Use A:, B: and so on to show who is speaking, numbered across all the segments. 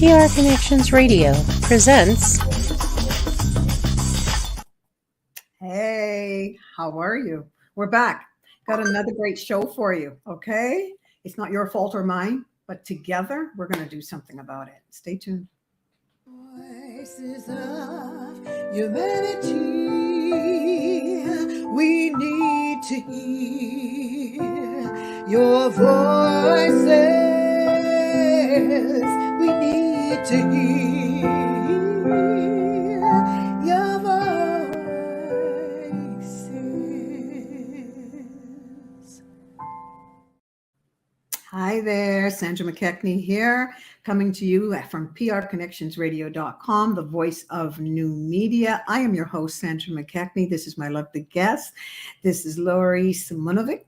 A: PR Connections Radio presents.
B: Hey, how are you? We're back. Got another great show for you, okay? It's not your fault or mine, but together we're going to do something about it. Stay tuned.
C: Voices of humanity, we need to hear your voices. We need to hear your voices.
B: Hi there, Sandra McKechnie here, coming to you from prconnectionsradio.com, the voice of new media. I am your host, Sandra McKechnie. This is my lovely guest. This is Lorrie Simunovic.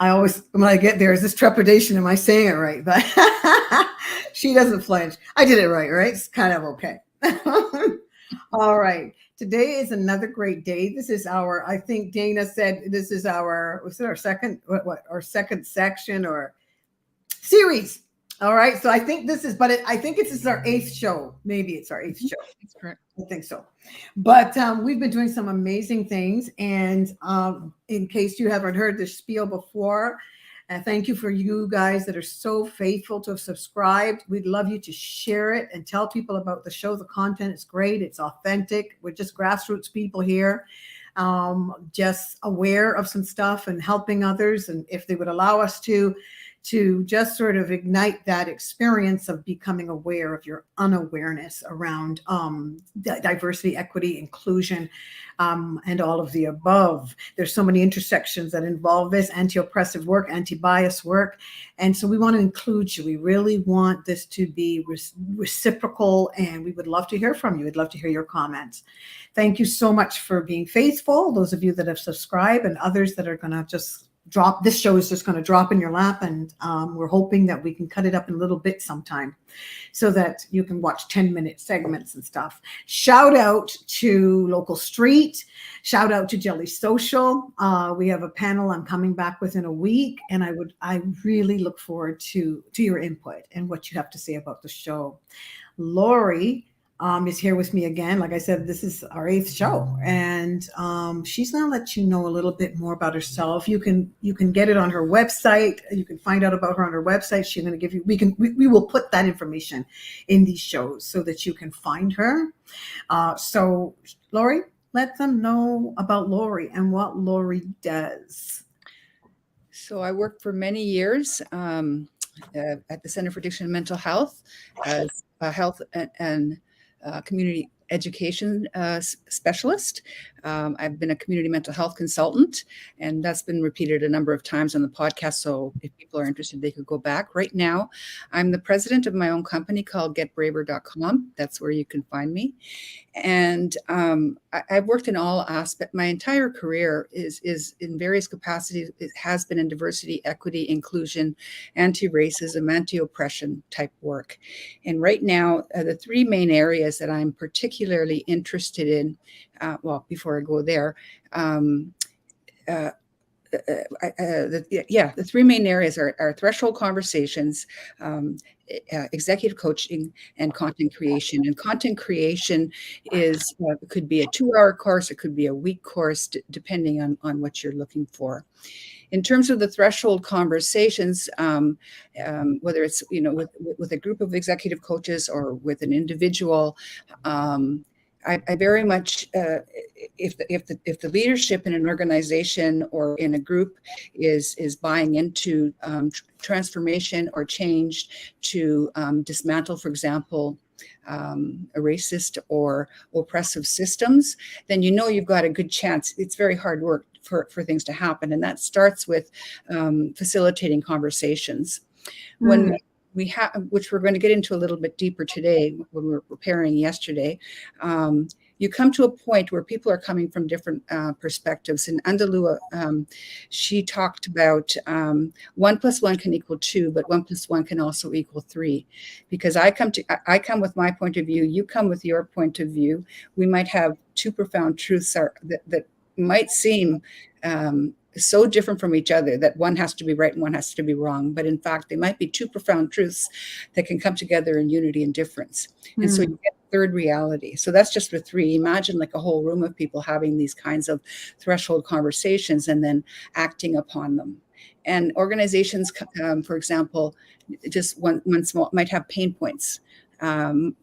B: I always, when I get there, is this trepidation. Am I saying it right? But she doesn't flinch. I did it right? It's kind of okay. All right. Today is another great day. This is our, I think Dana said, this is our, was it our second, our second section or series. All right. So I think this is, but I think this is our 8th show. Maybe it's our 8th show.
D: That's correct.
B: I think so. But we've been doing some amazing things. And in case you haven't heard this spiel before, thank you for you guys that are so faithful to have subscribed. We'd love you to share it and tell people about the show. The content is great. It's authentic. We're just grassroots people here. Just aware of some stuff and helping others. And if they would allow us to just sort of ignite that experience of becoming aware of your unawareness around diversity, equity, inclusion, and all of the above. There's so many intersections that involve this: anti-oppressive work, anti-bias work. And so we want to include you. We really want this to be reciprocal, and we would love to hear from you. We'd love to hear your comments. Thank you so much for being faithful, those of you that have subscribed and others that are going to just drop. This show is just going to drop in your lap, and we're hoping that we can cut it up in little bits sometime so that you can watch 10-minute segments and stuff. Shout out to Local Street. Shout out to Jelly Social. We have a panel I'm coming back within a week, and I really look forward to your input and what you have to say about the show. Lorrie is here with me again. Like I said, this is our 8th show, and she's going to let you know a little bit more about herself. You can get it on her website. You can find out about her on her website. She's going to give you. We will put that information in these shows so that you can find her. So, Lorrie, let them know about Lorrie and what Lorrie does.
D: So I worked for many years at the Center for Addiction and Mental Health as a health and community education specialist. I've been a community mental health consultant, and that's been repeated a number of times on the podcast. So if people are interested, they could go back. Right now, I'm the president of my own company called getbraver.com. That's where you can find me. And I've worked in all aspects. My entire career is in various capacities. It has been in diversity, equity, inclusion, anti-racism, anti-oppression type work. And right now, the 3 main areas that I'm particularly interested in, before I go there, the 3 main areas are threshold conversations, executive coaching, and content creation. And content creation is could be a 2-hour course, it could be a week course, depending on what you're looking for. In terms of the threshold conversations, whether it's with a group of executive coaches or with an individual, I very much, if the leadership in an organization or in a group is buying into transformation or change to dismantle, for example, racist or oppressive systems, then you've got a good chance. It's very hard work for things to happen, and that starts with facilitating conversations. When we have, which we're going to get into a little bit deeper today when we were preparing yesterday, you come to a point where people are coming from different perspectives. And Andalua, she talked about 1 + 1 can equal 2, but 1 + 1 can also equal 3. Because I come with my point of view, you come with your point of view. We might have 2 profound truths that might seem so different from each other that one has to be right and one has to be wrong. But in fact, they might be two profound truths that can come together in unity and difference. And so you get a third reality. So that's just for three. Imagine like a whole room of people having these kinds of threshold conversations and then acting upon them. And organizations, for example, just one small might have pain points,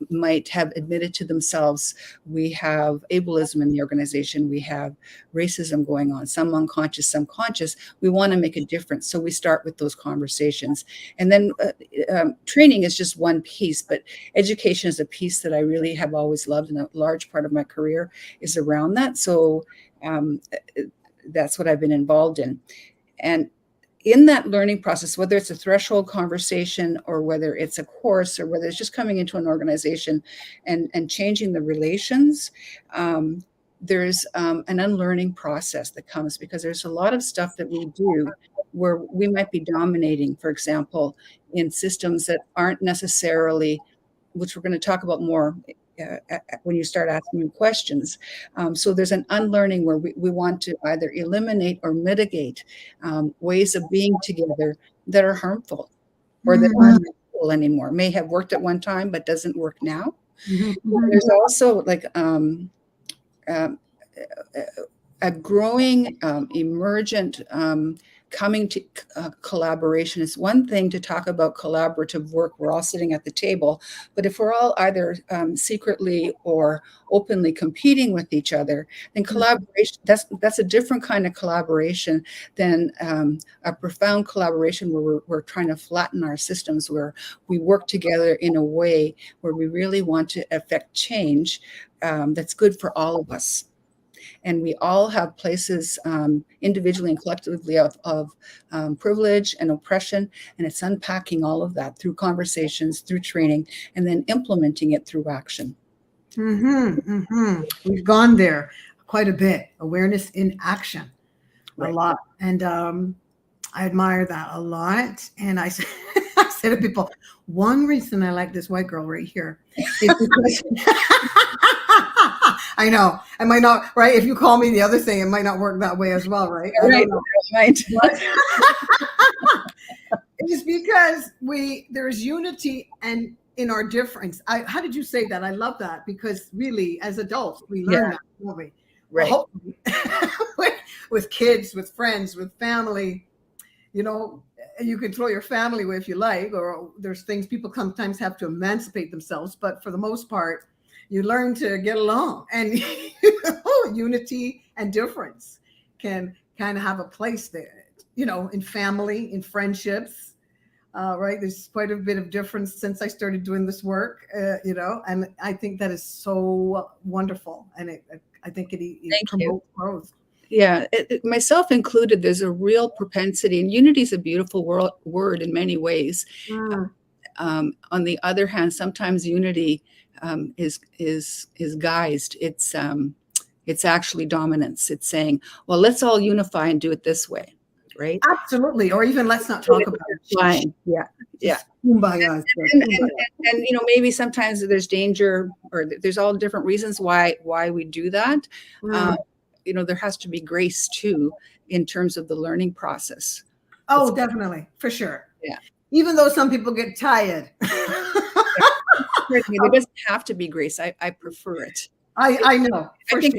D: might have admitted to themselves, we have ableism in the organization, we have racism going on, some unconscious, some conscious. We want to make a difference. So we start with those conversations. And then training is just one piece, but education is a piece that I really have always loved. And a large part of my career is around that. So that's what I've been involved in. And in that learning process, whether it's a threshold conversation or whether it's a course or whether it's just coming into an organization and changing the relations, there's an unlearning process that comes, because there's a lot of stuff that we do where we might be dominating, for example, in systems that aren't necessarily, which we're going to talk about more when you start asking me questions. So there's an unlearning where we want to either eliminate or mitigate ways of being together that are harmful or that aren't useful anymore. May have worked at one time, but doesn't work now. There's also like a growing, emergent coming to collaboration. It's one thing to talk about collaborative work. We're all sitting at the table, but if we're all either secretly or openly competing with each other, then collaboration, that's a different kind of collaboration than a profound collaboration where we're trying to flatten our systems, where we work together in a way where we really want to affect change that's good for all of us. And we all have places individually and collectively of privilege and oppression. And it's unpacking all of that through conversations, through training, and then implementing it through action.
B: We've gone there quite a bit. Awareness in action, a lot. And I admire that a lot. And I say to people, one reason I like this white girl right here is because I know I might not, right? If you call me the other thing, it might not work that way as well, right?
D: Right.
B: It's because there's unity and in our difference. How did you say that? I love that, because really, as adults, we learn that, don't we?
D: Right.
B: Well, with kids, with friends, with family, you can throw your family away if you like, or there's things people sometimes have to emancipate themselves. But for the most part, you learn to get along, and unity and difference can kind of have a place there, in family, in friendships, right? There's quite a bit of difference since I started doing this work, and I think that is so wonderful. And I think it promotes growth.
D: Yeah, myself included, there's a real propensity, and unity is a beautiful word in many ways. On the other hand, sometimes unity is guised. It's actually dominance. It's saying, well, let's all unify and do it this way, right?
B: Absolutely. Or even let's not talk about it.
D: Fine. Yeah.
B: Kumbaya.
D: And maybe sometimes there's danger, or there's all different reasons why we do that. There has to be grace too in terms of the learning process.
B: Oh, definitely, for sure.
D: Yeah.
B: Even though some people get tired.
D: There doesn't have to be grace. I prefer it.
B: I know, for
D: I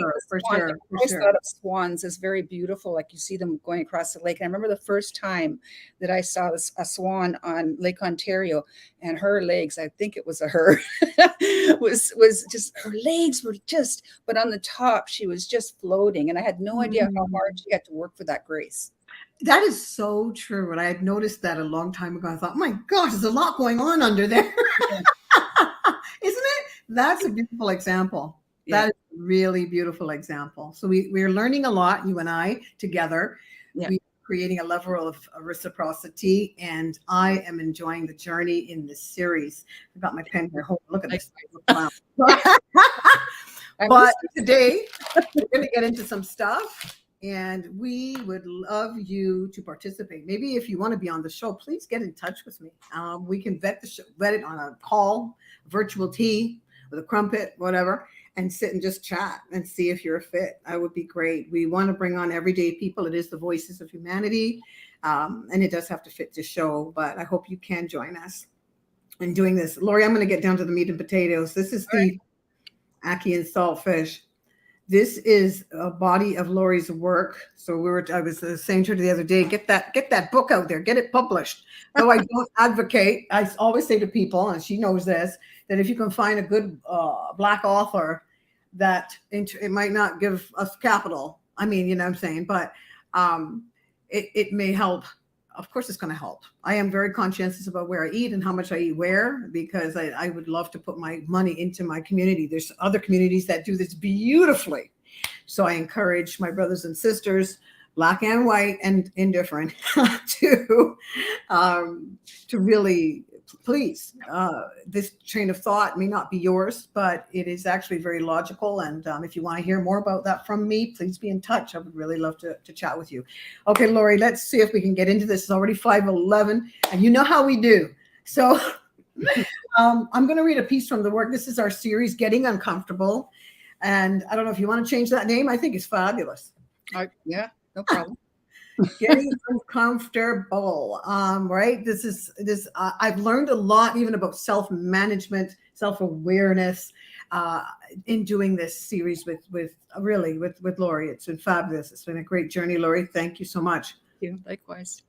D: always thought of swans as very beautiful, like you see them going across the lake. And I remember the first time that I saw a swan on Lake Ontario, and her legs, I think it was her, was just, her legs were just, but on the top, she was just floating. And I had no idea how hard she had to work for that grace.
B: That is so true. And I had noticed that a long time ago. I thought, oh my gosh, there's a lot going on under there. Isn't it? That's a beautiful example. That is a really beautiful example. So we're learning a lot, you and I together.
D: Yeah.
B: We're creating a level of reciprocity, and I am enjoying the journey in this series. I've got my pen here. Look at this. But today we're going to get into some stuff, and we would love you to participate. Maybe if you want to be on the show, please get in touch with me. We can vet it on a call, virtual tea with a crumpet, whatever. and sit and just chat and see if you're a fit. That would be great. We want to bring on everyday people. It is the voices of humanity, and it does have to fit the show, but I hope you can join us in doing this. Lorrie, I'm going to get down to the meat and potatoes. This is the ackee and saltfish. This is a body of Lorrie's work. So I was saying to her the other day, get that book out there, get it published. Though I don't advocate, I always say to people, and she knows this, that if you can find a good Black author, that it might not give us capital. I mean, you know what I'm saying, but it may help. Of course, it's going to help. I am very conscientious about where I eat and how much I eat where, because I would love to put my money into my community. There's other communities that do this beautifully. So I encourage my brothers and sisters, Black and white and indifferent, to really, please, this train of thought may not be yours, but it is actually very logical. And if you want to hear more about that from me, please be in touch. I would really love to chat with you. Okay, Lorrie, let's see if we can get into this. It's already 5:11, and you know how we do. So I'm going to read a piece from the work. This is our series, Getting Uncomfortable. And I don't know if you want to change that name. I think it's fabulous.
D: Yeah, no problem.
B: Getting uncomfortable, right? I've learned a lot even about self-management, self-awareness in doing this series with Lorrie. It's been fabulous. It's been a great journey, Lorrie. Thank you so much.
D: Thank you. Likewise.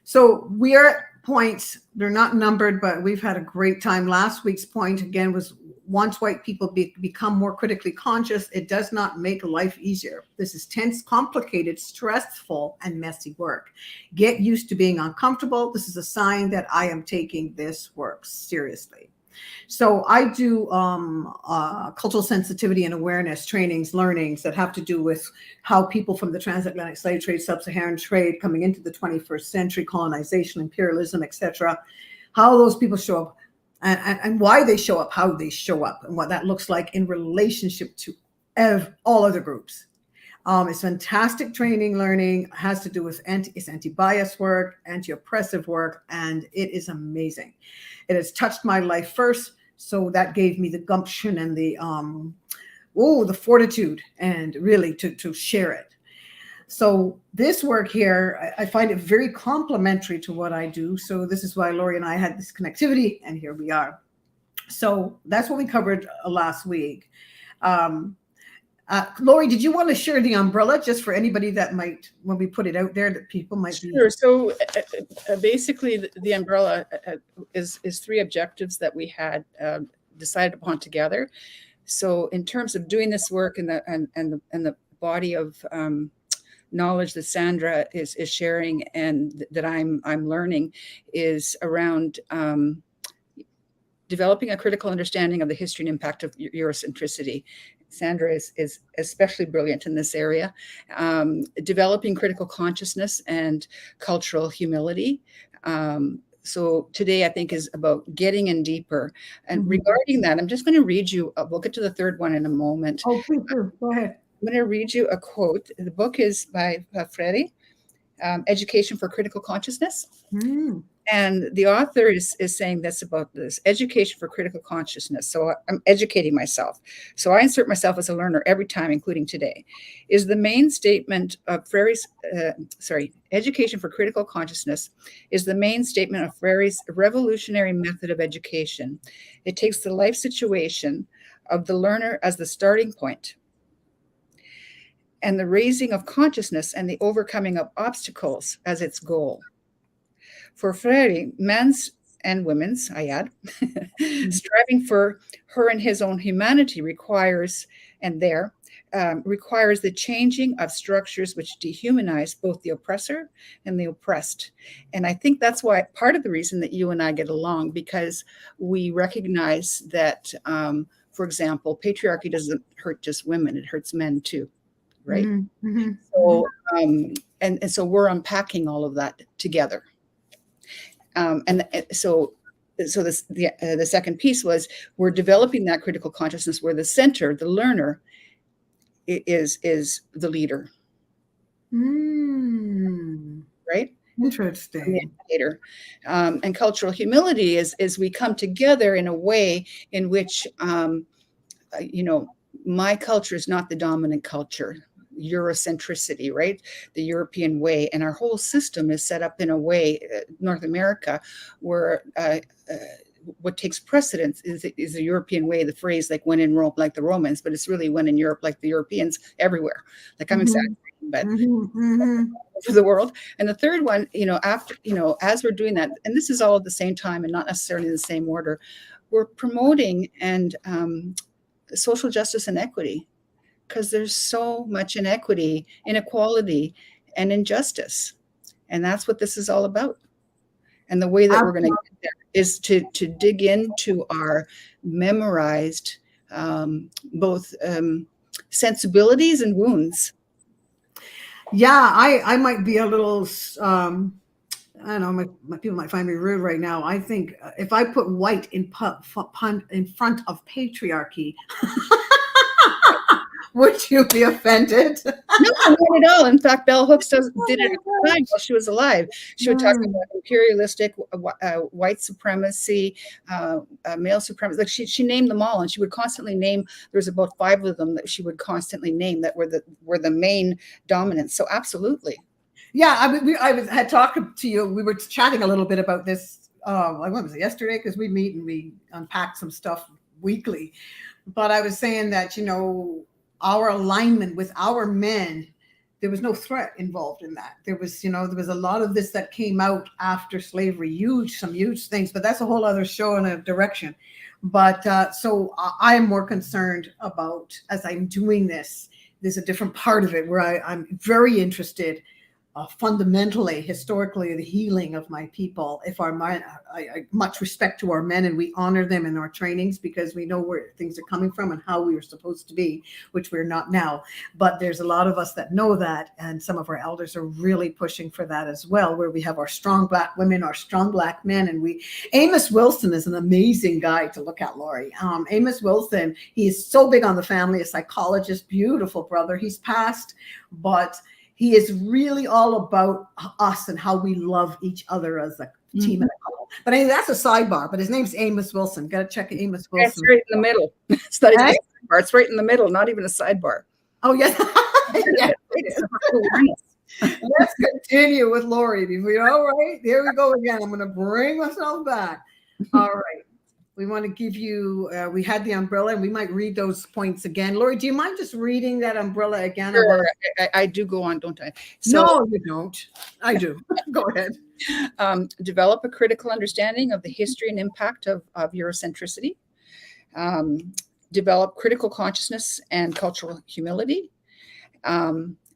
B: So we are at points. They're not numbered, but we've had a great time. Last week's point again was, once white people become more critically conscious, it does not make life easier. This is tense, complicated, stressful, and messy work. Get used to being uncomfortable. This is a sign that I am taking this work seriously. So I do cultural sensitivity and awareness trainings, learnings that have to do with how people from the transatlantic slave trade, sub-Saharan trade, coming into the 21st century, colonization, imperialism, etc., how those people show up. And why they show up, how they show up, and what that looks like in relationship to all other groups. It's fantastic training, learning, has to do with anti-bias work, anti-oppressive work, and it is amazing. It has touched my life first, so that gave me the gumption and the fortitude, and really to share it. So this work here, I find it very complementary to what I do. So this is why Lorrie and I had this connectivity, and here we are. So that's what we covered last week. Lorrie, did you want to share the umbrella just for anybody that might, when we put it out there, that people might be?
D: Sure. So basically, the umbrella is 3 objectives that we had decided upon together. So in terms of doing this work and the body of knowledge that Sandra is sharing and that I'm learning is around developing a critical understanding of the history and impact of Eurocentricity. Sandra is especially brilliant in this area. Developing critical consciousness and cultural humility. So today I think is about getting in deeper. And regarding that, I'm just going to read you, we'll get to the third one in a moment.
B: Oh, please do. Go ahead.
D: I'm going to read you a quote. The book is by Freire, Education for Critical Consciousness. And the author is saying this about this, education for critical consciousness. So I'm educating myself. So I insert myself as a learner every time, including today. Is the main statement of Freire's, education for critical consciousness is the main statement of Freire's revolutionary method of education. It takes the life situation of the learner as the starting point, and the raising of consciousness and the overcoming of obstacles as its goal. For Freire, men's and women's, I add, striving for her and his own humanity requires the changing of structures which dehumanize both the oppressor and the oppressed. And I think that's why part of the reason that you and I get along, because we recognize that, for example, patriarchy doesn't hurt just women, it hurts men too. Right. So, and so we're unpacking all of that together. So the second piece was we're developing that critical consciousness where the center, the learner, is the leader. Right.
B: Interesting.
D: And cultural humility is we come together in a way in which, my culture is not the dominant culture. Eurocentricity, right? The European way, and our whole system is set up in a way, North America, where what takes precedence is the European way. The phrase like "when in Rome, like the Romans," but it's really "when in Europe, like the Europeans." Everywhere, like I'm exaggerating, but for the world. And the third one, after as we're doing that, and this is all at the same time and not necessarily in the same order, we're promoting and social justice and equity, because there's so much inequity, inequality, and injustice. And that's what this is all about. And the way that we're going to get there is to dig into our memorized both sensibilities and wounds.
B: Yeah, I might be a little, I don't know, my people might find me rude right now. I think if I put white in front of patriarchy, would you be offended?
D: No, not at all. In fact, Bell Hooks did it at the time while she was alive. She would talk about imperialistic, white supremacy, male supremacy. Like she named them all, and she would constantly name. There's about 5 of them that she would constantly name that were the main dominants. So absolutely.
B: Yeah, I had talked to you. We were chatting a little bit about this. When was it, yesterday? Because we meet and we unpack some stuff weekly. But I was saying that our alignment with our men, there was no threat involved in that. There was a lot of this that came out after slavery, some huge things, but that's a whole other show and a direction. But so I am more concerned about, as I'm doing this, there's a different part of it where I'm very interested fundamentally, historically, the healing of my people. If our men, I much respect to our men, and we honor them in our trainings because we know where things are coming from and how we are supposed to be, which we're not now. But there's a lot of us that know that, and some of our elders are really pushing for that as well, where we have our strong Black women, our strong Black men, and Amos Wilson is an amazing guy to look at, Lorrie. Amos Wilson, he is so big on the family, a psychologist, beautiful brother. He's passed, but he is really all about us and how we love each other as a team and a couple. But anyway, that's a sidebar. But his name's Amos Wilson. Got to check Amos Wilson.
D: It's right in the middle. It's not even a sidebar. It's right in the middle, not even a sidebar.
B: Oh, yes. Yeah, let's continue with Lorrie. All right, there we go again. I'm going to bring myself back. All right. We want to give you, we had the umbrella, and we might read those points again. Lorrie, do you mind just reading that umbrella again?
D: Sure. I do go on, don't I?
B: No, you don't. I do. Go ahead.
D: Develop a critical understanding of the history and impact of Eurocentricity. Develop critical consciousness and cultural humility.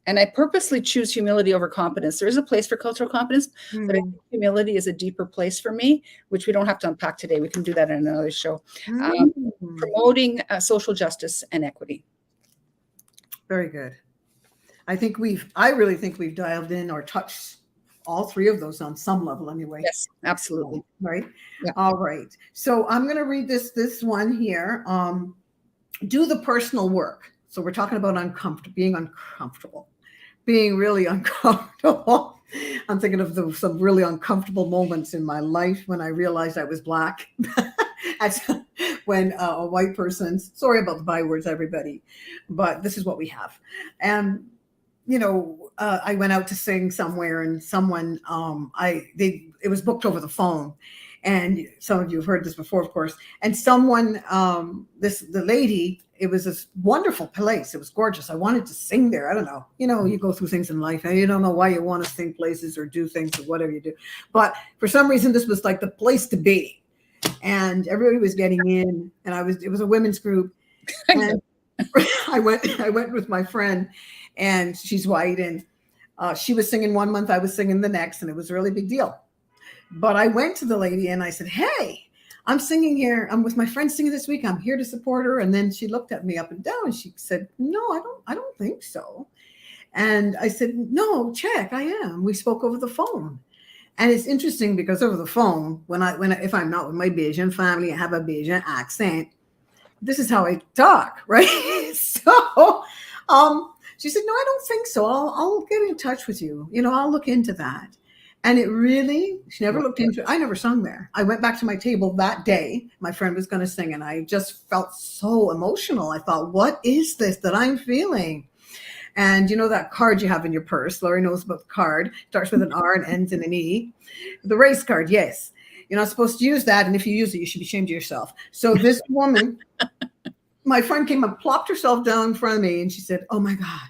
D: And I purposely choose humility over competence. There is a place for cultural competence, but I think humility is a deeper place for me, which we don't have to unpack today. We can do that in another show. Promoting social justice and equity.
B: Very good. I really think we've dialed in or touched all 3 of those on some level anyway.
D: Yes, absolutely.
B: Right?
D: Yeah.
B: All right. So I'm going to read this one here. Do the personal work. So we're talking about being really uncomfortable. I'm thinking of some really uncomfortable moments in my life when I realized I was Black. When a white person, sorry about the bywords, everybody, but this is what we have. And, I went out to sing somewhere, and someone, it was booked over the phone. And some of you have heard this before, of course. And someone, the lady, it was this wonderful place. It was gorgeous. I wanted to sing there. I don't know. You go through things in life and you don't know why you want to sing places or do things or whatever you do. But for some reason, this was like the place to be. And everybody was getting in, and it was a women's group. And I went with my friend, and she's white, and she was singing one month, I was singing the next, and it was a really big deal. But I went to the lady and I said, "Hey, I'm singing here. I'm with my friend singing this week. I'm here to support her." And then she looked at me up and down and she said, "No, I don't think so." And I said, "No, check, I am. We spoke over the phone." And it's interesting because over the phone, if I'm not with my Bajan family, I have a Bajan accent. This is how I talk, right? So she said, "No, I don't think so. I'll get in touch with you. I'll look into that." And she never looked into it. I never sung there. I went back to my table that day. My friend was going to sing, and I just felt so emotional. I thought, what is this that I'm feeling? And you know that card you have in your purse? Lorrie knows about the card. Starts with an R and ends in an E. The race card, yes. You're not supposed to use that. And if you use it, you should be ashamed of yourself. So this woman, my friend came and plopped herself down in front of me, and she said, oh my God,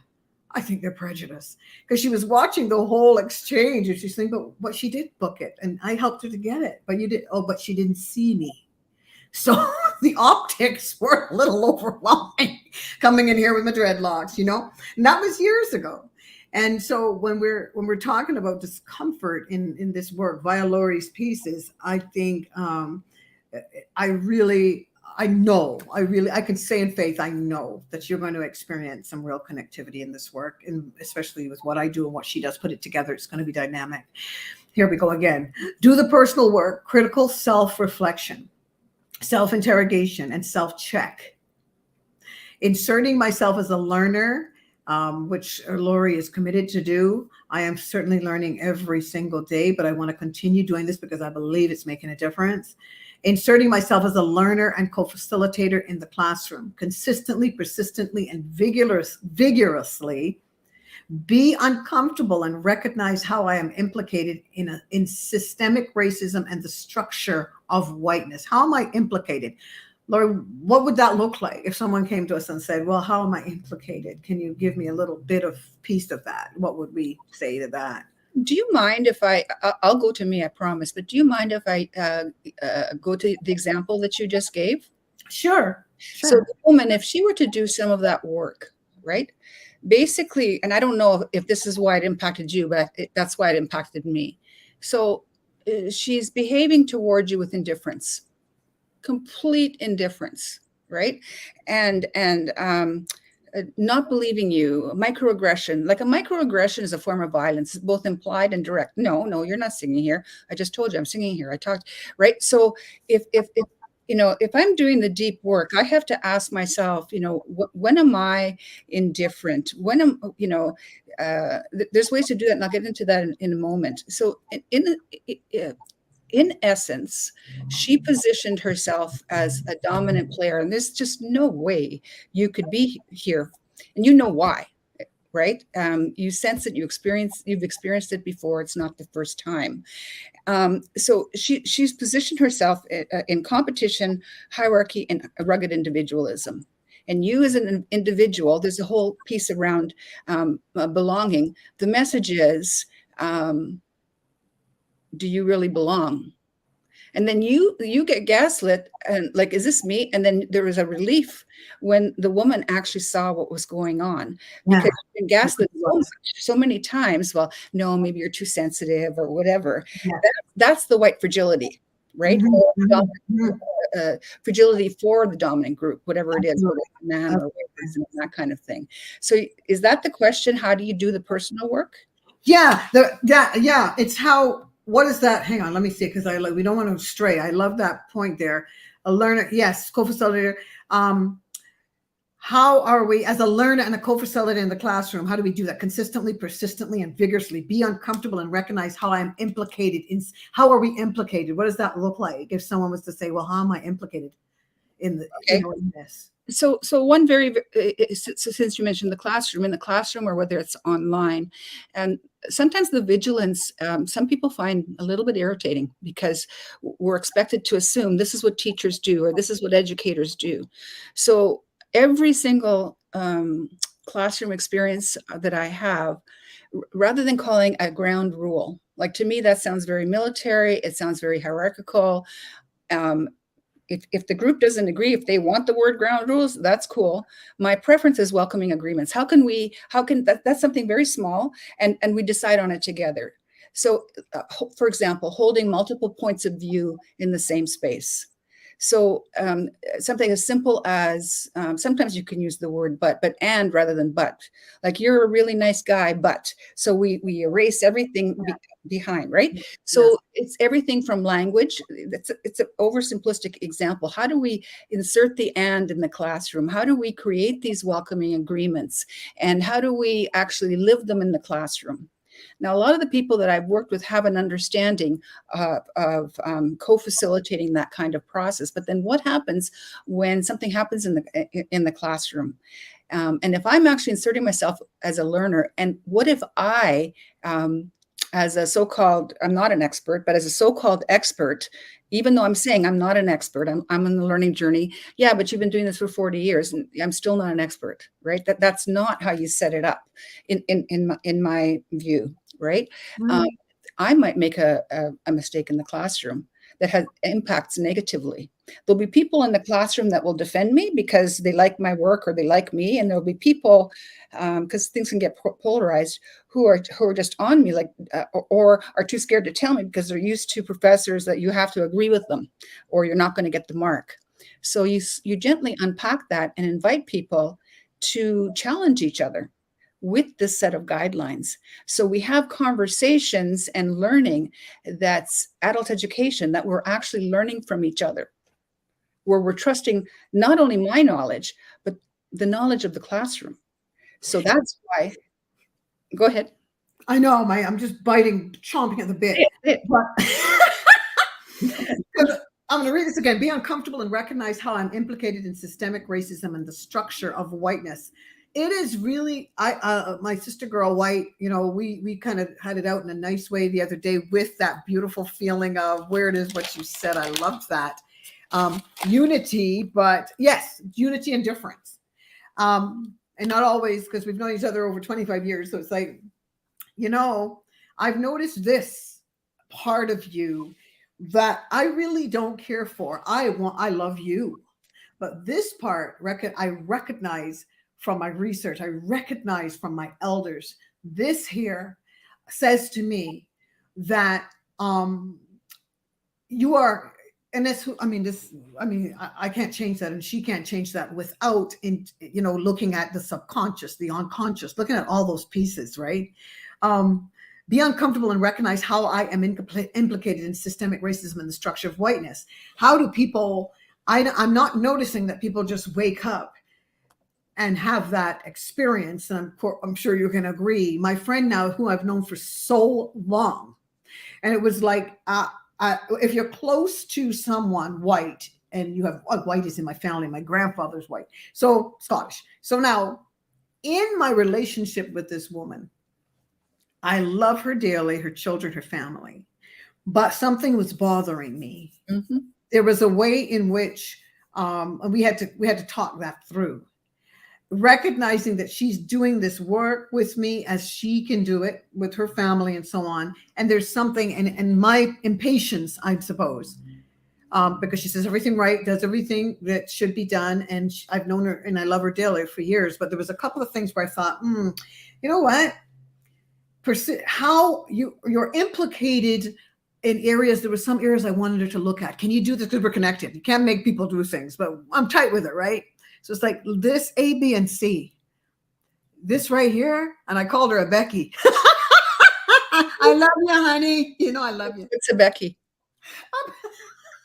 B: I think they're prejudiced. Because she was watching the whole exchange, and she's thinking, but she did book it, and I helped her to get it. But you did, but she didn't see me. So the optics were a little overwhelming coming in here with my dreadlocks, and that was years ago. And so when we're talking about discomfort in this work via Lorrie's pieces, I think I can say in faith, I know that you're going to experience some real connectivity in this work, and especially with what I do and what she does, put it together, it's going to be dynamic. Here we go again. Do the personal work, critical self-reflection, self-interrogation, and self-check. Inserting myself as a learner, which Lorrie is committed to do. I am certainly learning every single day, but I want to continue doing this because I believe it's making a difference. Inserting myself as a learner and co-facilitator in the classroom, consistently, persistently, and vigorously. Be uncomfortable and recognize how I am implicated in systemic racism and the structure of whiteness. How am I implicated? Lorrie, what would that look like if someone came to us and said, well, how am I implicated? Can you give me a little bit of piece of that? What would we say to that?
D: Do you mind if I'll go to me, I promise, but do you mind if I go to the example that you just gave?
B: Sure.
D: So the woman, if she were to do some of that work, right? Basically, and I don't know if this is why it impacted you, but that's why it impacted me. So she's behaving towards you with indifference, complete indifference, right? And not believing you, microaggression. Like a microaggression is a form of violence, both implied and direct. No, you're not singing here. I just told you I'm singing here. I talked, right? So if I'm doing the deep work, I have to ask myself, when am I indifferent? When am, there's ways to do that, and I'll get into that in a moment. So in essence, she positioned herself as a dominant player, and there's just no way you could be here, and you know why, right? You sense it, you've experienced it before. It's not the first time. So she's positioned herself in competition, hierarchy, and rugged individualism. And you as an individual, there's a whole piece around belonging. The message is, do you really belong? And then you get gaslit and like, is this me? And then there was a relief when the woman actually saw what was going on, because you've been gaslit so many times. Well, no, maybe you're too sensitive or whatever. Yeah. That's the white fragility, right? Mm-hmm. Fragility for the dominant group, whatever it is, whether it's man or woman, that kind of thing. So is that the question? How do you do the personal work?
B: Yeah. It's how. What is that? Hang on, let me see, because we don't want to stray. I love that point there. A learner, yes, co-facilitator. How are we, as a learner and a co-facilitator in the classroom, how do we do that consistently, persistently, and vigorously? Be uncomfortable and recognize how I am implicated in. How are we implicated? What does that look like if someone was to say, well, how am I implicated in in this?
D: So since you mentioned the classroom, in the classroom or whether it's online, and sometimes the vigilance, some people find a little bit irritating because we're expected to assume this is what teachers do or this is what educators do. So every single classroom experience that I have, rather than calling a ground rule, like to me, that sounds very military. It sounds very hierarchical. If the group doesn't agree, if they want the word ground rules, that's cool. My preference is welcoming agreements. That's something very small, and we decide on it together. So, for example, holding multiple points of view in the same space. So something as simple as, sometimes you can use the word but and rather than but. Like, you're a really nice guy, but. So we erase everything behind, right? So it's everything from language. It's an oversimplistic example. How do we insert the and in the classroom? How do we create these welcoming agreements? And how do we actually live them in the classroom? Now, a lot of the people that I've worked with have an understanding of co-facilitating that kind of process. But then what happens when something happens in the classroom? And if I'm actually inserting myself as a learner, and what if I, as a so-called, I'm not an expert, but as a so-called expert, even though I'm saying I'm not an expert, I'm on the learning journey. Yeah, but you've been doing this for 40 years and I'm still not an expert, right? That's not how you set it up in my view, right?
B: Mm.
D: I might make a mistake in the classroom that has impacts negatively. There'll be people in the classroom that will defend me because they like my work or they like me, and there'll be people, because things can get polarized, who are just on me, like or are too scared to tell me because they're used to professors that you have to agree with them, or you're not going to get the mark. So you gently unpack that and invite people to challenge each other with this set of guidelines. So we have conversations and learning that's adult education, that we're actually learning from each other, where we're trusting not only my knowledge, but the knowledge of the classroom. So that's why, go ahead.
B: I know, I'm just chomping at the bit. But I'm going to read this again. Be uncomfortable and recognize how I'm implicated in systemic racism and the structure of whiteness. It is really, my sister girl White, we kind of had it out in a nice way the other day with that beautiful feeling of where it is what you said. I loved that. Unity, but yes, unity and difference. And not always, because we've known each other over 25 years. So it's like, I've noticed this part of you that I really don't care for. I love you. But this part, I recognize from my research, I recognize from my elders, this here says to me that you are, and that's who, I can't change that, and she can't change that without, looking at the subconscious, the unconscious, looking at all those pieces, right? Be uncomfortable and recognize how I am implicated in systemic racism and the structure of whiteness. How do people, I'm not noticing that people just wake up and have that experience. And I'm sure you can agree. My friend now, who I've known for so long, and it was like, if you're close to someone white, and you have, white is in my family, my grandfather's white, so Scottish. So now in my relationship with this woman, I love her dearly, her children, her family, but something was bothering me. Mm-hmm. There was a way in which we had to talk that through, recognizing that she's doing this work with me as she can do it with her family and so on. And there's something, and my impatience, I suppose, because she says everything right, does everything that should be done. And I've known her and I love her dearly for years, but there was a couple of things where I thought, you know what? How you're implicated in areas. There were some areas I wanted her to look at. Can you do this? Because we're connected. You can't make people do things, but I'm tight with it, right? So it's like this A, B, and C. This right here, and I called her a Becky. I love you, honey. I love you.
D: It's a Becky.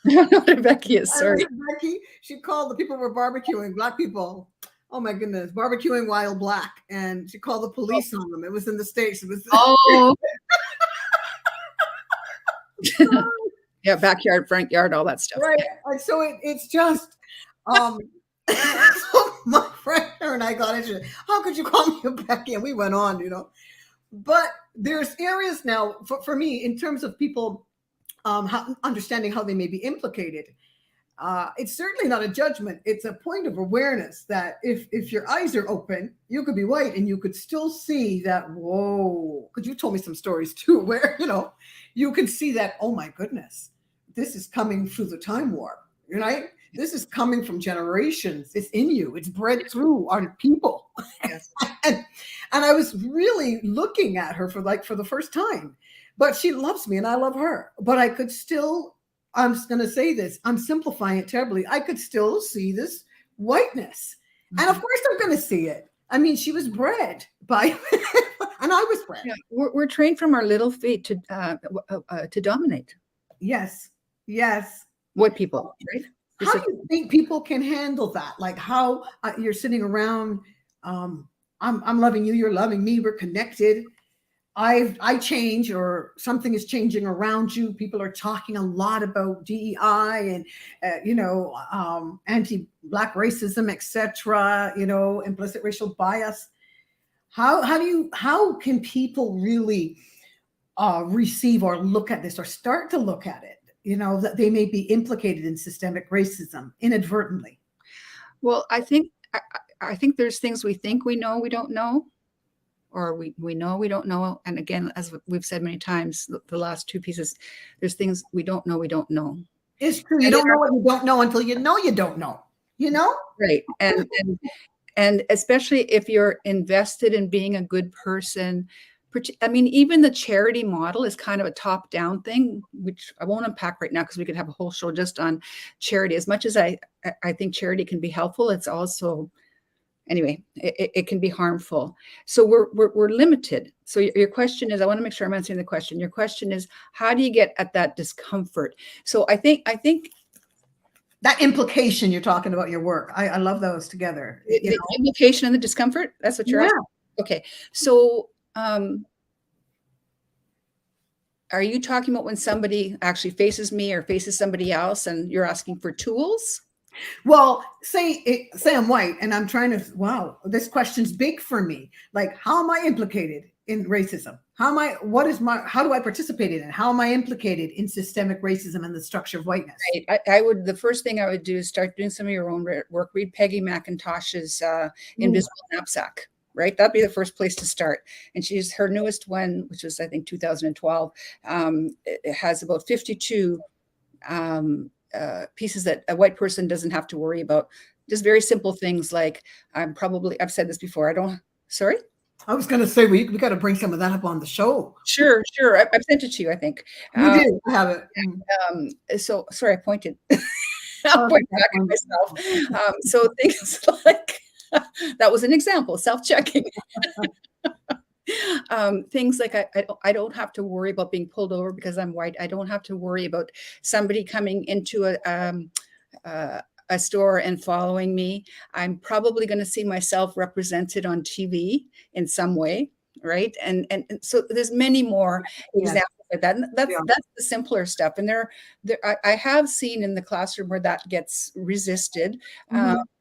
D: I don't know what a Becky is. Sorry.
B: Becky. She called the people who were barbecuing, Black people. Oh my goodness, barbecuing while Black, and she called the police on them. It was in the States. It was.
D: Oh. Yeah, backyard, front yard, all that stuff.
B: Right. And so it's just. So my friend and I got into it. How could you call me a Becky? And we went on, But there's areas now for me in terms of people understanding how they may be implicated. It's certainly not a judgment. It's a point of awareness that if your eyes are open, you could be white and you could still see that, whoa, because you told me some stories too, where, you can see that, oh my goodness, this is coming through the time warp, right? This is coming from generations. It's in you. It's bred through our people. Yes. and I was really looking at her for the first time, but she loves me and I love her, but I could still, I'm going to say this, I'm simplifying it terribly. I could still see this whiteness. Mm-hmm. And of course I'm going to see it. I mean, she was bred by, and I was bred.
D: Yeah, we're trained from our little feet to dominate.
B: Yes. Yes.
D: White people, right?
B: How do you think people can handle that? Like how you're sitting around, I'm loving you, you're loving me, we're connected. I change or something is changing around you. People are talking a lot about DEI and anti-Black racism, etc. Implicit racial bias. How can people really receive or look at this or start to look at it? That they may be implicated in systemic racism inadvertently.
D: Well, I think there's things we think we know we don't know, or we know we don't know. And again, as we've said many times, the last two pieces, there's things we don't know we don't know.
B: It's true. You don't know what you don't know until you know you don't know.
D: Right. And especially if you're invested in being a good person. I mean, even the charity model is kind of a top-down thing, which I won't unpack right now because we could have a whole show just on charity. As much as I think charity can be helpful, it's also, anyway, it can be harmful. So we're limited. So your question is, I want to make sure I'm answering the question. Your question is, how do you get at that discomfort? So I think
B: that implication you're talking about your work. I love those together.
D: The implication and the discomfort. That's what you're asking. Okay. So are you talking about when somebody actually faces me or faces somebody else and you're asking for tools?
B: Well, say I'm white and I'm trying to, wow, this question's big for me. Like, how am I implicated in racism? How do I participate in it? How am I implicated in systemic racism and the structure of whiteness?
D: Right. The first thing I would do is start doing some of your own work. Read Peggy McIntosh's Invisible Knapsack. Right, that'd be the first place to start. And she's her newest one, which was I think 2012. It has about 52 pieces that a white person doesn't have to worry about. Just very simple things like I've said this before. Sorry.
B: I was going to say we got to bring some of that up on the show.
D: Sure. I've sent it to you, I think.
B: You did have it.
D: So sorry, I pointed. I'll point back at myself. So things like. That was an example, self-checking. Things like I don't have to worry about being pulled over because I'm white. I don't have to worry about somebody coming into a store and following me. I'm probably going to see myself represented on TV in some way, right? And so there's many more examples like that. And that's the simpler stuff. And I have seen in the classroom where that gets resisted.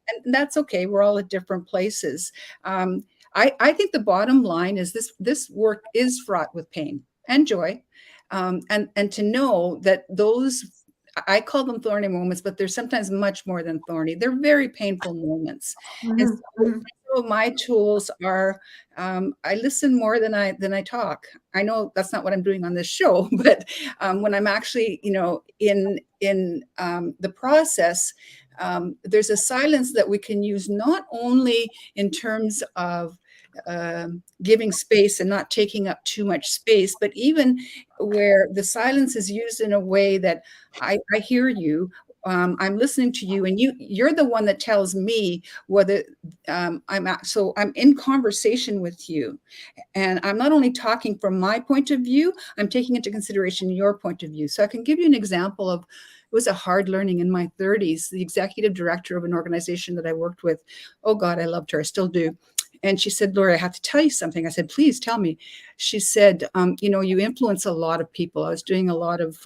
D: And that's okay. We're all at different places. I think the bottom line is this work is fraught with pain and joy. And to know that those, I call them thorny moments, but they're sometimes much more than thorny. They're very painful moments. And so some of my tools are, I listen more than I talk. I know that's not what I'm doing on this show, but when I'm actually, in the process, there's a silence that we can use not only in terms of giving space and not taking up too much space, but even where the silence is used in a way that I hear you, I'm listening to you, and you're the one that tells me whether I'm in conversation with you, and I'm not only talking from my point of view, I'm taking into consideration your point of view. So I can give you an example of. It was a hard learning in my 30s. The executive director of an organization that I worked with, oh God, I loved her, I still do. And she said, Lorrie, I have to tell you something. I said, please tell me. She said, you influence a lot of people. I was doing a lot of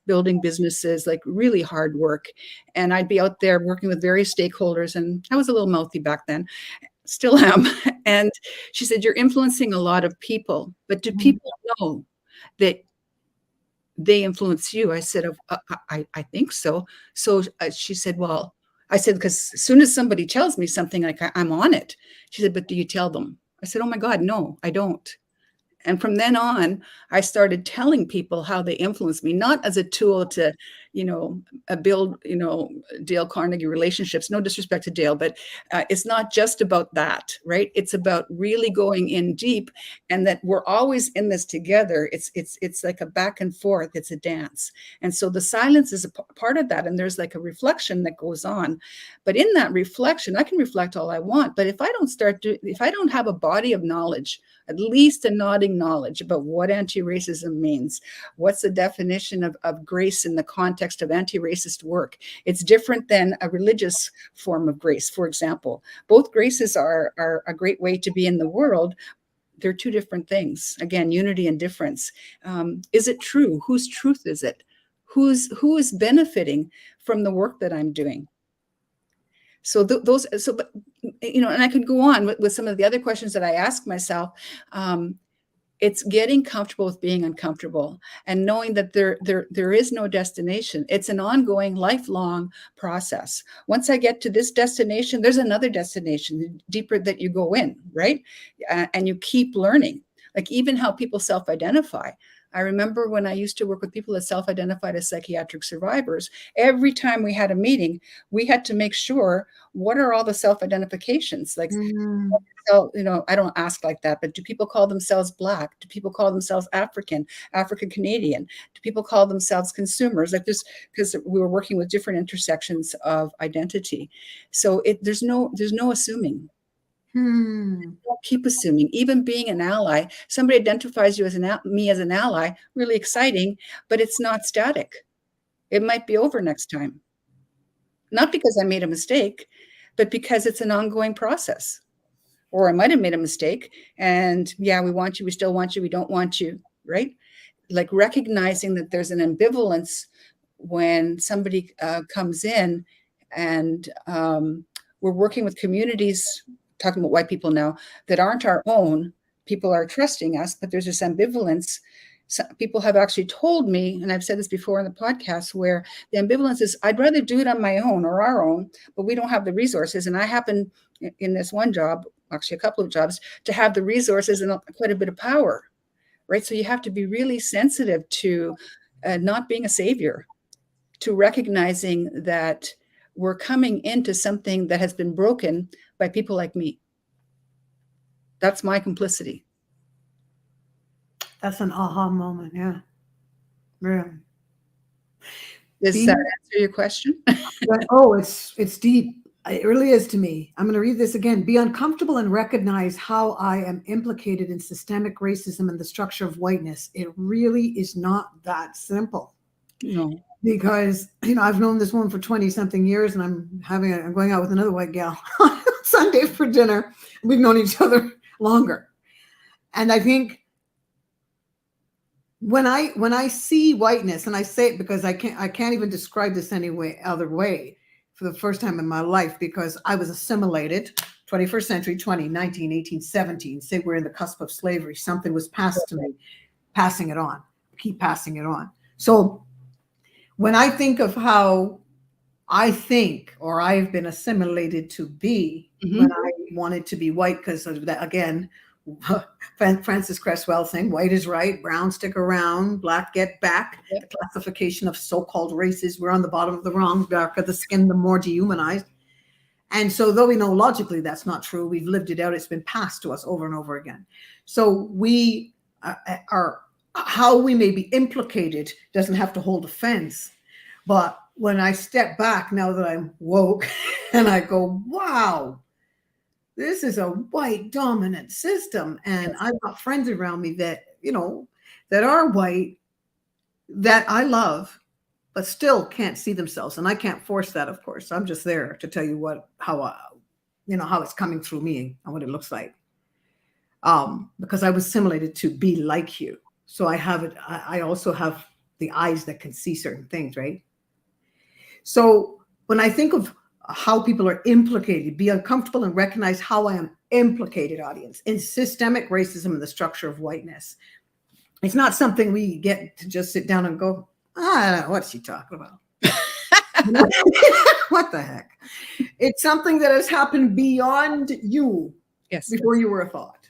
D: building businesses, like really hard work. And I'd be out there working with various stakeholders. And I was a little mouthy back then, still am. And she said, you're influencing a lot of people, but do people know that they influence you? I said, I think so. So she said, well, I said, because as soon as somebody tells me something, like I'm on it. She said, but do you tell them? I said, oh my God, no, I don't. And from then on, I started telling people how they influence me, not as a tool to, build, Dale Carnegie relationships. No disrespect to Dale, but it's not just about that, right? It's about really going in deep, and that we're always in this together. It's like a back and forth. It's a dance. And so the silence is a part of that. And there's like a reflection that goes on. But in that reflection, I can reflect all I want. But if I don't have a body of knowledge, at least a nodding knowledge about what anti-racism means, what's the definition of grace in the context of anti-racist work. It's different than a religious form of grace, for example. Both graces are a great way to be in the world, They're two different things. Again, unity and difference. Is it true? Whose truth is it? Who is benefiting from the work that I'm doing? So but and I could go on with some of the other questions that I ask myself. It's getting comfortable with being uncomfortable and knowing that there is no destination. It's an ongoing, lifelong process. Once I get to this destination, there's another destination deeper that you go in, right? And you keep learning, like even how people self-identify. I remember when I used to work with people that self-identified as psychiatric survivors, every time we had a meeting, we had to make sure, what are all the self-identifications? Like, so, I don't ask like that, but do people call themselves Black? Do people call themselves African Canadian? Do people call themselves consumers? Like this, because we were working with different intersections of identity. So there's no assuming. Don't keep assuming. Even being an ally, somebody identifies you as me as an ally, really exciting, but it's not static. It might be over next time. Not because I made a mistake, but because it's an ongoing process. Or I might have made a mistake and we want you, we still want you, we don't want you, right? Like recognizing that there's an ambivalence when somebody comes in, and we're working with communities, talking about white people now, that aren't our own. People are trusting us, but there's this ambivalence. People have actually told me, and I've said this before in the podcast, where the ambivalence is, I'd rather do it on my own or our own, but we don't have the resources. And I happen in this one job, actually a couple of jobs, to have the resources and quite a bit of power, right? So you have to be really sensitive to not being a savior, to recognizing that we're coming into something that has been broken by people like me. That's my complicity.
B: That's an aha moment. Yeah. Really.
D: Does that answer your question?
B: Oh, it's deep. It really is to me. I'm going to read this again. Be uncomfortable and recognize how I am implicated in systemic racism and the structure of whiteness. It really is not that simple.
D: No.
B: Because, I've known this woman for 20 something years, and I'm going out with another white gal on Sunday for dinner. We've known each other longer. And I think when I see whiteness, and I say it because I can't even describe this any other way, for the first time in my life, because I was assimilated. 21st century, 20, 19, 18, 17, say we're in the cusp of slavery. Something was passed to me, passing it on, keep passing it on. So when I think of how I think, or I've been assimilated to be, when I wanted to be white, because of that, again, Francis Cresswell saying, white is right, brown stick around, black get back. The classification of so-called races, we're on the bottom of the rung, darker the skin, the more dehumanized. And so though we know logically that's not true, we've lived it out, it's been passed to us over and over again. So we are, how we may be implicated doesn't have to hold offense. But when I step back, now that I'm woke, and I go, wow, this is a white dominant system. And I've got friends around me that, that are white, that I love, but still can't see themselves. And I can't force that, of course. I'm just there to tell you how it's coming through me and what it looks like. Because I was assimilated to be like you. So I have it. I also have the eyes that can see certain things, right? So when I think of how people are implicated, be uncomfortable and recognize how I am implicated, audience, in systemic racism and the structure of whiteness. It's not something we get to just sit down and go, I don't know, what's she talking about? What the heck? It's something that has happened beyond you.
D: Yes.
B: Before you were a thought.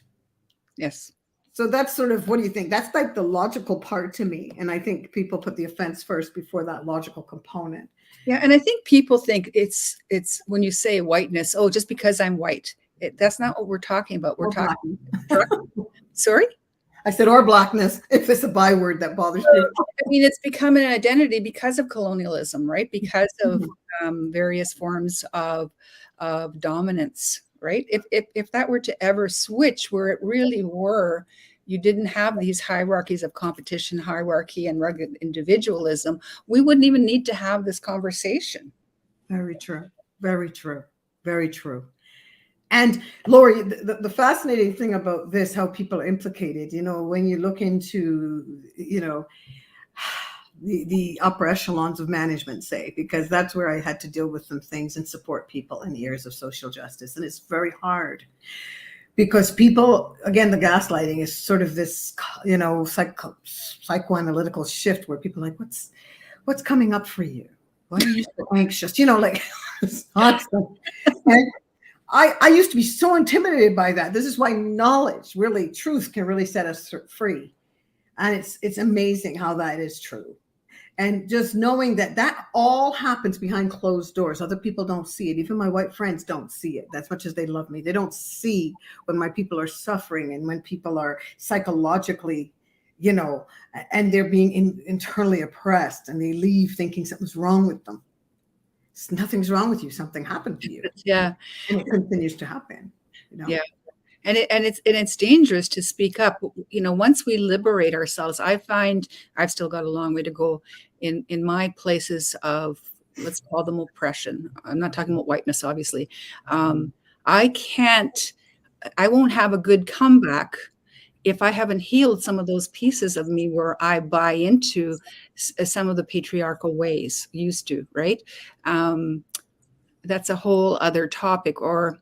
D: Yes.
B: So that's sort of, what do you think? That's like the logical part to me. And I think people put the offense first before that logical component.
D: Yeah. And I think people think it's when you say whiteness, oh, just because I'm white. That's not what we're talking about. We're talking. Sorry?
B: I said, or blackness, if it's a byword that bothers you.
D: I mean, it's become an identity because of colonialism, right? Because of various forms of dominance, right? If that were to ever switch where it really were, you didn't have these hierarchies of competition, hierarchy, and rugged individualism, we wouldn't even need to have this conversation.
B: Very true. Very true. Very true. And Lorrie, the fascinating thing about this, how people are implicated, when you look into, the upper echelons of management, say, because that's where I had to deal with some things and support people in the areas of social justice. And it's very hard because people, again, the gaslighting is sort of this, psychoanalytical shift where people are like, what's coming up for you? Why are you so anxious? It's constant. And I used to be so intimidated by that. This is why knowledge, really, truth can really set us free. And it's amazing how that is true. And just knowing that all happens behind closed doors. Other people don't see it. Even my white friends don't see it. As much as they love me, they don't see when my people are suffering and when people are psychologically, and they're being internally oppressed, and they leave thinking something's wrong with them. Nothing's wrong with you. Something happened to you.
D: Yeah.
B: And it continues to happen.
D: Yeah. And it's dangerous to speak up. Once we liberate ourselves, I find I've still got a long way to go in my places of, let's call them oppression. I'm not talking about whiteness, obviously. I won't have a good comeback if I haven't healed some of those pieces of me where I buy into some of the patriarchal ways used to, right? That's a whole other topic. Or,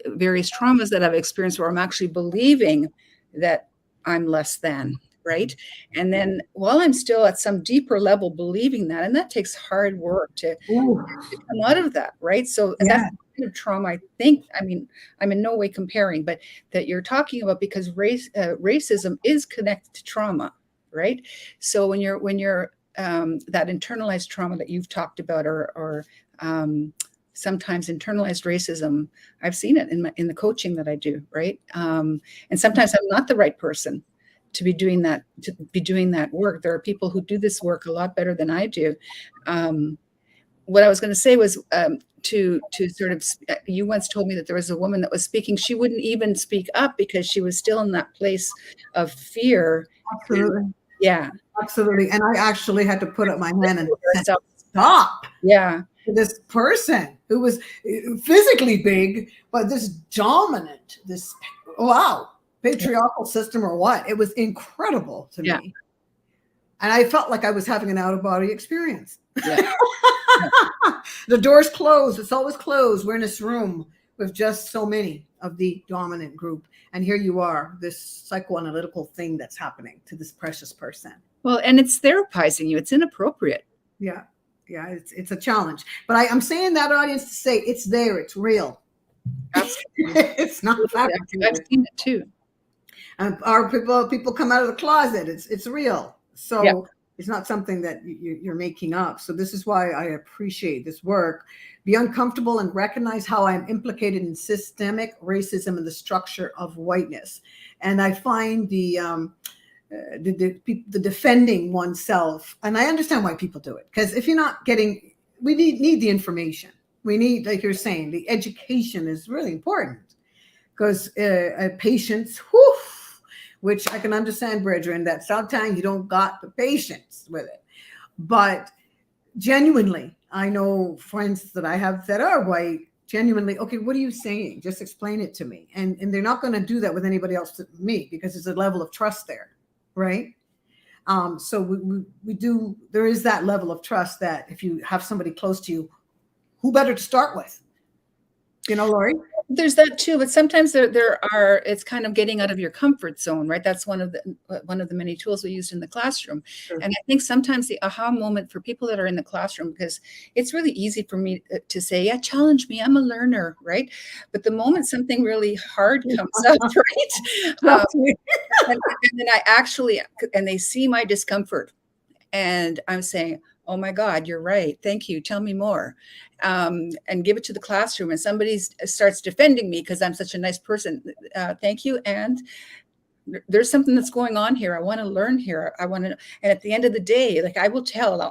D: various traumas that I've experienced where I'm actually believing that I'm less than, right? And then while I'm still at some deeper level believing that, and that takes hard work to come out of that, right? So that's the kind of trauma I think, I'm in no way comparing, but that you're talking about, because racism is connected to trauma, right? So when you're that internalized trauma that you've talked about, or sometimes internalized racism, I've seen it in the coaching that I do, right? And sometimes I'm not the right person to be doing that work. There are people who do this work a lot better than I do. What I was going to say was to sort of, you once told me that there was a woman that was speaking. She wouldn't even speak up because she was still in that place of fear.
B: Absolutely.
D: Yeah.
B: Absolutely. And I actually had to put up my hand and stop.
D: Yeah.
B: This person who was physically big, but this dominant, patriarchal system or what? It was incredible to me. And I felt like I was having an out-of-body experience. Yeah. The door's closed. It's always closed. We're in this room with just so many of the dominant group. And here you are, this psychoanalytical thing that's happening to this precious person. Well,
D: and it's therapizing you. It's inappropriate.
B: Yeah. Yeah, it's a challenge. But I'm saying that, audience, to say it's there. It's real. Absolutely. It's not fabricated.
D: I've seen it too.
B: And our people come out of the closet. It's real. So it's not something that you're making up. So this is why I appreciate this work. Be uncomfortable and recognize how I'm implicated in systemic racism and the structure of whiteness. And I find the defending oneself, and I understand why people do it, because if you're not getting, we need the information. We need, like you're saying, the education is really important, because patience, which I can understand, brethren, that sometimes you don't got the patience with it. But genuinely, I know friends that I have that are white, genuinely, okay, what are you saying? Just explain it to me. And they're not going to do that with anybody else but me, because there's a level of trust there. Right. So we do. There is that level of trust that if you have somebody close to you, who better to start with? Lorrie?
D: There's that too, but sometimes it's kind of getting out of your comfort zone, right? That's one of the many tools we used in the classroom. Sure. And I think sometimes the aha moment for people that are in the classroom, because it's really easy for me to say, yeah, challenge me, I'm a learner, right? But the moment something really hard comes up, right? And then and they see my discomfort, and I'm saying, oh my God, you're right. Thank you. Tell me more. And give it to the classroom. And somebody starts defending me because I'm such a nice person. Thank you. And there's something that's going on here. I want to learn here. And at the end of the day, like I will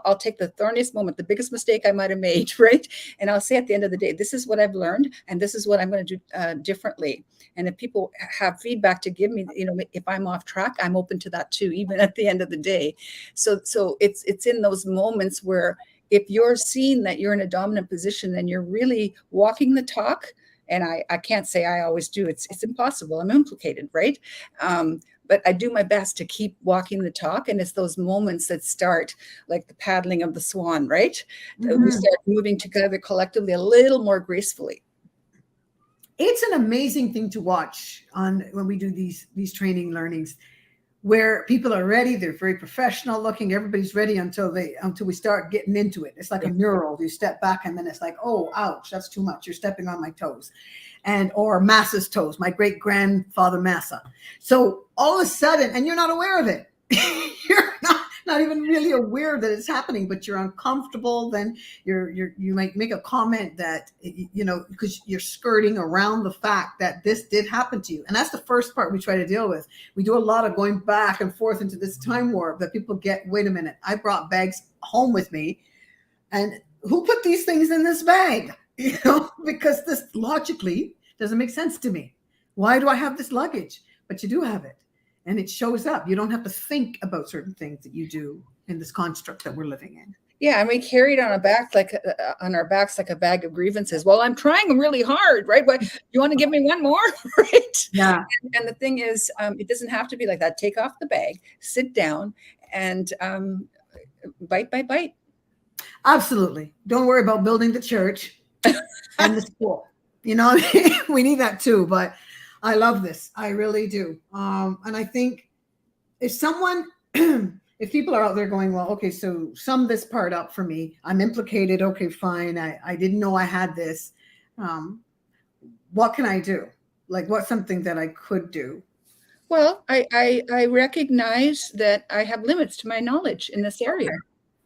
D: I'll take the thorniest moment, the biggest mistake I might have made, right? And I'll say at the end of the day, this is what I've learned, and this is what I'm going to do differently. And if people have feedback to give me, if I'm off track, I'm open to that too, even at the end of the day. So it's in those moments where if you're seeing that you're in a dominant position, then you're really walking the talk. And I can't say I always do. It's impossible. I'm implicated, right? But I do my best to keep walking the talk. And it's those moments that start like the paddling of the swan, right? We start moving together collectively a little more gracefully.
B: It's an amazing thing to watch when we do these training learnings, where people are ready. They're very professional looking. Everybody's ready until we start getting into it. It's like a mural. You step back and then it's like, oh, ouch, that's too much. You're stepping on my toes, or Massa's toes, my great grandfather Massa. So all of a sudden, and you're not aware of it. You're not even really aware that it's happening, but you're uncomfortable. Then you might make a comment that, because you're skirting around the fact that this did happen to you. And that's the first part we try to deal with. We do a lot of going back and forth into this time warp that people get, wait a minute, I brought bags home with me. And who put these things in this bag? Because this logically doesn't make sense to me. Why do I have this luggage? But you do have it. And it shows up. You don't have to think about certain things that you do in this construct that we're living in.
D: Yeah, and we carry it on our backs like a bag of grievances. Well, I'm trying really hard, right? But you want to give me one more, right?
B: Yeah.
D: And the thing is, it doesn't have to be like that. Take off the bag, sit down, and bite by bite.
B: Absolutely. Don't worry about building the church and the school. We need that too. But I love this. I really do. And I think if people are out there going, well, okay, so sum this part up for me. I'm implicated. Okay, fine. I didn't know I had this. What can I do? Like, what's something that I could do?
D: Well, I recognize that I have limits to my knowledge in this area.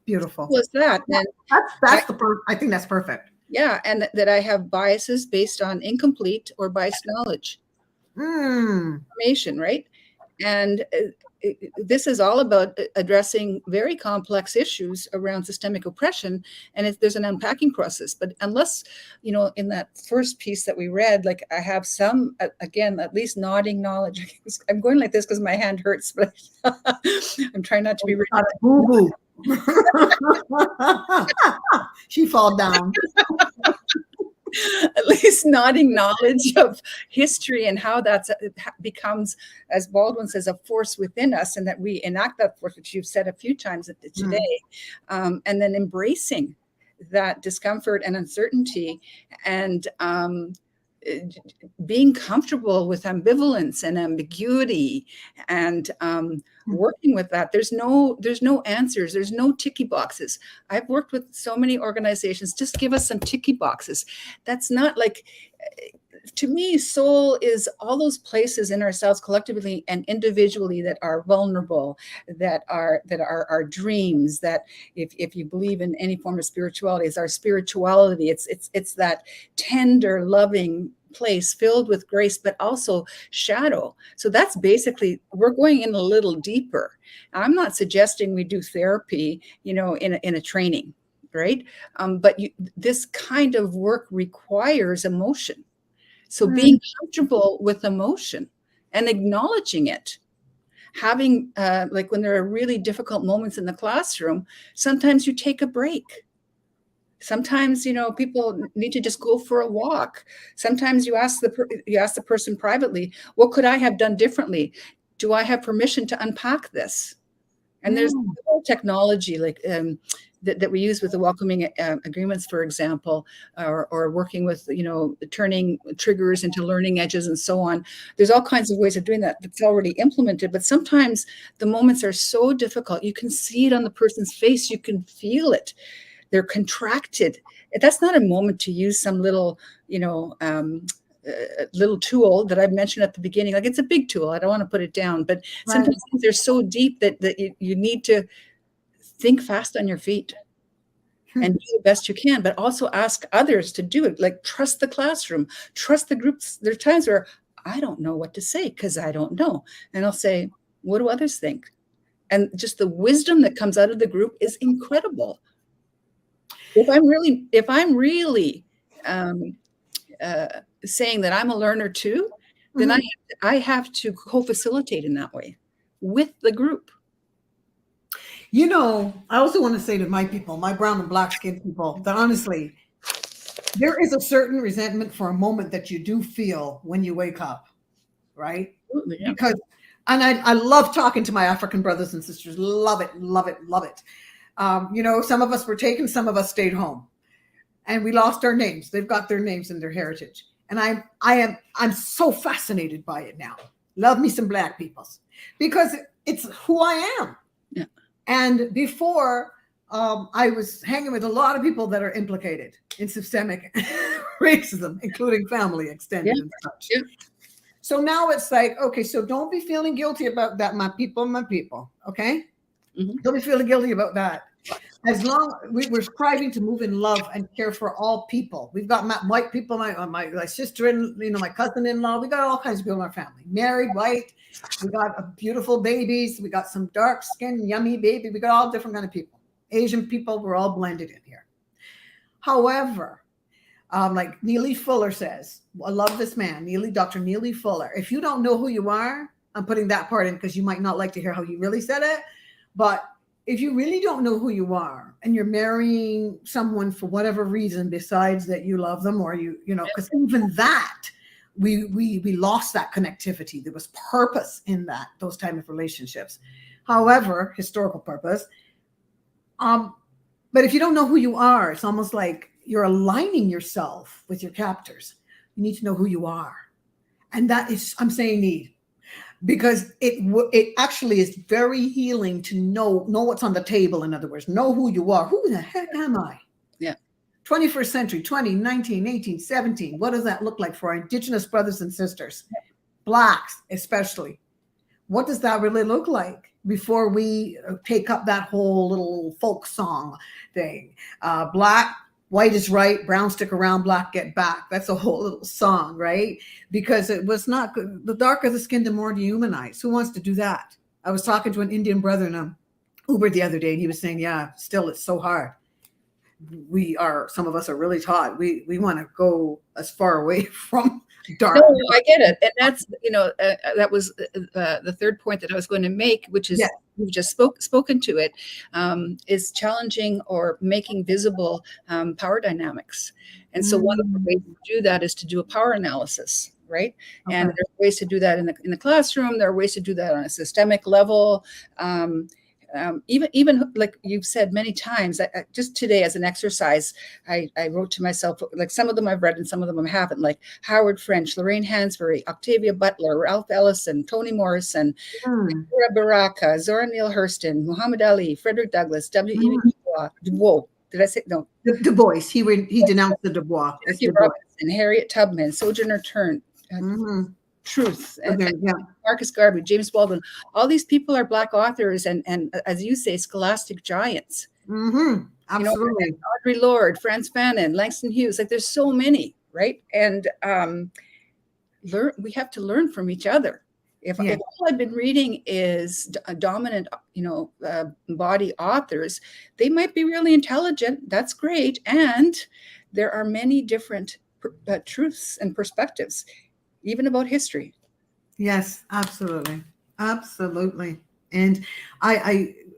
B: Beautiful.
D: What's that? And
B: I think that's perfect.
D: Yeah, and that I have biases based on incomplete or biased knowledge. Information, right? And this is all about addressing very complex issues around systemic oppression, and there's an unpacking process. But unless, in that first piece that we read, like I have some, again, at least nodding knowledge. I'm going like this because my hand hurts, but I'm trying not to be
B: boo-boo. She fall down.
D: At least nodding knowledge of history and how that becomes, as Baldwin says, a force within us, and that we enact that force, which you've said a few times today, and then embracing that discomfort and uncertainty, and being comfortable with ambivalence and ambiguity, and working with that. There's no answers. There's no ticky boxes. I've worked with so many organizations. Just give us some ticky boxes. That's not like, to me, soul is all those places in ourselves collectively and individually that are vulnerable, that are our dreams, that if you believe in any form of spirituality, is our spirituality. It's that tender, loving place filled with grace, but also shadow. So that's basically, we're going in a little deeper. I'm not suggesting we do therapy, in a training, right? But this kind of work requires emotion. So being comfortable with emotion and acknowledging it, having like when there are really difficult moments in the classroom, sometimes you take a break. Sometimes, people need to just go for a walk. Sometimes you ask the person privately, what could I have done differently? Do I have permission to unpack this? And there's technology like that we use with the welcoming agreements, for example, or working with, turning triggers into learning edges and so on. There's all kinds of ways of doing that that's already implemented. But sometimes the moments are so difficult. You can see it on the person's face. You can feel it. They're contracted. That's not a moment to use some little, little tool that I mentioned at the beginning. Like, it's a big tool. I don't want to put it down, but sometimes they're so deep that you need to think fast on your feet and do the best you can, but also ask others to do it. Like, trust the classroom, trust the groups. There are times where I don't know what to say because I don't know. And I'll say, what do others think? And just the wisdom that comes out of the group is incredible. If I'm really saying that I'm a learner too, then I have to co-facilitate in that way with the group.
B: You know, I also want to say to my people, my brown and black skinned people, that honestly, there is a certain resentment for a moment that you do feel when you wake up, right?
D: Absolutely, yeah.
B: Because, and I love talking to my African brothers and sisters. Love it, love it, love it. You know, some of us were taken, some of us stayed home, and we lost our names. They've got their names and their heritage, and I'm so fascinated by it now. Love me some black peoples, because it's who I am.
D: Yeah.
B: And before, I was hanging with a lot of people that are implicated in systemic racism, including family extended and such.
D: Yeah.
B: So now it's like, okay, so don't be feeling guilty about that, my people, okay? Don't be feeling guilty about that. As long we're striving to move in love and care for all people. We've got white people, my sister, my cousin-in-law. We got all kinds of people in our family. Married, white. We got beautiful babies. We got some dark skin, yummy baby. We got all different kind of people. Asian people. We're all blended in here. However, like Neely Fuller says, I love this man, Dr. Neely Fuller. If you don't know who you are, I'm putting that part in because you might not like to hear how he really said it, but if you really don't know who you are and you're marrying someone for whatever reason besides that you love them, or you know, because even that, we lost that connectivity. There was purpose in those type of relationships. However, historical purpose. But if you don't know who you are, it's almost like you're aligning yourself with your captors. You need to know who you are. And that is, I'm saying need. Because it actually is very healing to know what's on the table. In other words, know who you are. Who the heck am I?
D: Yeah.
B: 21st century, 20, 19, 18, 17. What does that look like for our Indigenous brothers and sisters? Blacks, especially. What does that really look like before we take up that whole little folk song thing? Black, white is right, brown stick around, black get back. That's a whole little song, right? Because it was not good. The darker the skin, the more dehumanized. Who wants to do that? I was talking to an Indian brother in an Uber the other day, and he was saying, yeah, still it's so hard. Some of us are really taught. We want to go as far away from dark.
D: No, I get it. And that's, that was the third point that I was going to make, which is, you've just spoken to it, is challenging or making visible power dynamics. And so one of the ways to do that is to do a power analysis, right? Okay. And there are ways to do that in the classroom. There are ways to do that on a systemic level. Even like you've said many times, just today as an exercise, I wrote to myself, like some of them I've read and some of them I haven't, like Howard French, Lorraine Hansberry, Octavia Butler, Ralph Ellison, Toni Morrison, Ira Baraka, Zora Neale Hurston, Muhammad Ali, Frederick Douglass, W.E.B. Du Bois. Did I say no?
B: Du Bois. He denounced the Du Bois.
D: Robinson, Harriet Tubman, Sojourner Truth, and Marcus Garvey, James Baldwin. All these people are Black authors and as you say, scholastic giants.
B: Absolutely.
D: Audre Lorde, Franz Fanon, Langston Hughes. Like there's so many, right? And we have to learn from each other. If all I've been reading is dominant, body authors, they might be really intelligent. That's great, and there are many different truths and perspectives, even about history.
B: Yes, absolutely. Absolutely. And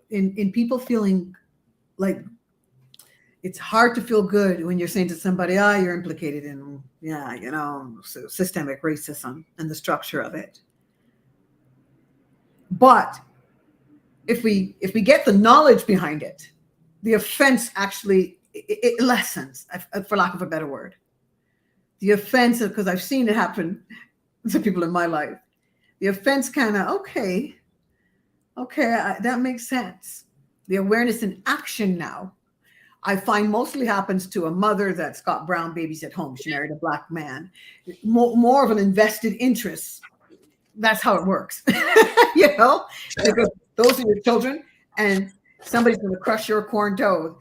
B: in people feeling like it's hard to feel good when you're saying to somebody, you're implicated in, systemic racism and the structure of it. But if we get the knowledge behind it, the offense actually, it lessens, for lack of a better word. The offense, because I've seen it happen to people in my life, the offense kind of, okay, that makes sense. The awareness in action now, I find mostly happens to a mother that's got brown babies at home. She married a Black man. More of an invested interest. That's how it works, because those are your children and somebody's going to crush your corn dough.